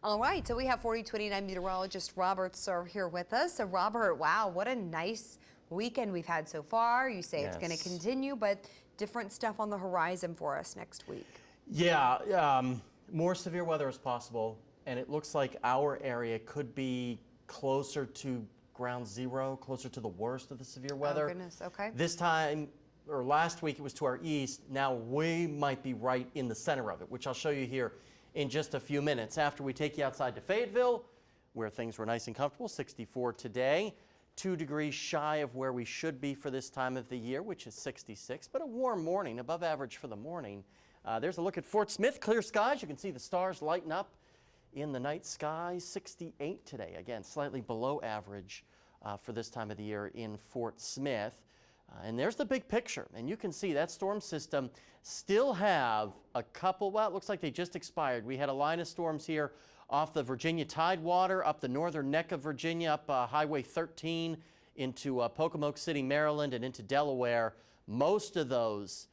All right, so we have 4029 meteorologist Robert Suhr here with us. So Robert, wow, what a nice weekend we've had so far. You say it's going to continue, but different stuff on the horizon for us next week. Yeah, more severe weather is possible, and it looks like our area could be closer to ground zero, closer to the worst of the severe weather. Oh, goodness, okay. This time, or last week, it was to our east. Now we might be right in the center of it, which I'll show you here in just a few minutes after we take you outside to Fayetteville, where things were nice and comfortable. 64 today, 2 degrees shy of where we should be for this time of the year, which is 66, but a warm morning, above average for the morning. There's a look at Fort Smith, clear skies. You can see the stars lighting up in the night sky. 68 today, again, slightly below average for this time of the year in Fort Smith. And there's the big picture, and you can see that storm system still have a couple, well, it looks like they just expired. We had a line of storms here off the Virginia Tidewater, up the northern neck of Virginia, up Highway 13 into Pocomoke City, Maryland, and into Delaware. Most of those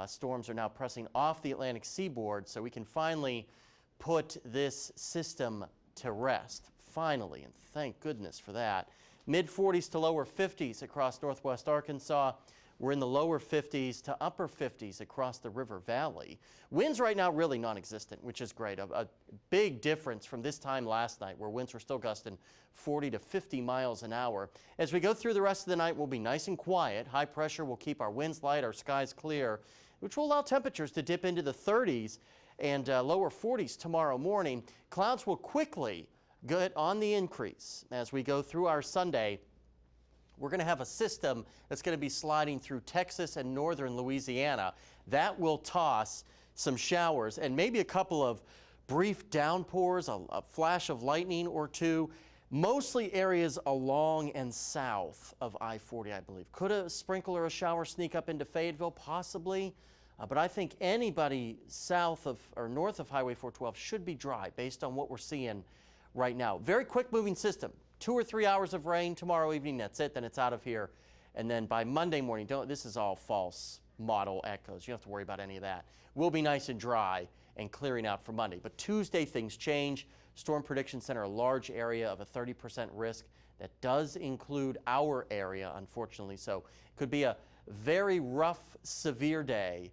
storms are now pressing off the Atlantic seaboard, so we can finally put this system to rest, finally, and thank goodness for that. Mid-40s to lower 50s across northwest Arkansas. We're in the lower 50s to upper 50s across the River Valley. Winds right now really non-existent, which is great. A big difference from this time last night where winds were still gusting 40 to 50 miles an hour. As we go through the rest of the night, we'll be nice and quiet. High pressure will keep our winds light, our skies clear, which will allow temperatures to dip into the 30s and lower 40s tomorrow morning. Clouds will quickly get on the increase as we go through our Sunday. We're going to have a system that's going to be sliding through Texas and northern Louisiana. That will toss some showers and maybe a couple of brief downpours, a flash of lightning or two, mostly areas along and south of I-40, I believe. Could a sprinkle or a shower sneak up into Fayetteville? Possibly. But I think anybody south of or north of Highway 412 should be dry based on what we're seeing right now. Very quick moving system. 2 or 3 hours of rain tomorrow evening. That's it. Then it's out of here. And then by Monday morning, this is all false model echoes. You don't have to worry about any of that. We'll be nice and dry and clearing out for Monday. But Tuesday, things change. Storm Prediction Center, a large area of a 30% risk. That does include our area, unfortunately. So it could be a very rough, severe day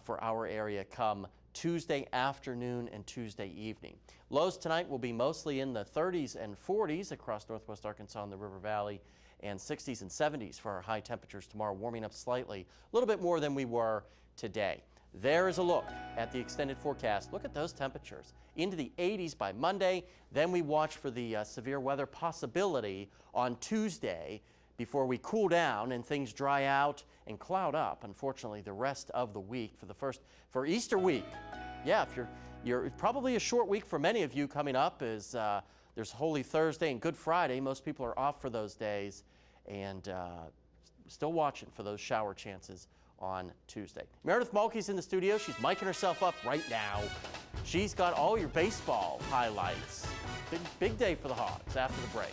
for our area come Tuesday afternoon and Tuesday evening. Lows tonight will be mostly in the 30s and 40s across northwest Arkansas and the River Valley, and 60s and 70s for our high temperatures tomorrow, warming up slightly, a little bit more than we were today. There is a look at the extended forecast. Look at those temperatures into the 80s by Monday. Then we watch for the severe weather possibility on Tuesday before we cool down and things dry out and cloud up, unfortunately, the rest of the week for Easter week. Yeah, if you're probably a short week for many of you coming up, as there's Holy Thursday and Good Friday. Most people are off for those days, and still watching for those shower chances on Tuesday. Meredith Mulkey's in the studio. She's miking herself up right now. She's got all your baseball highlights. Big day for the Hawks after the break.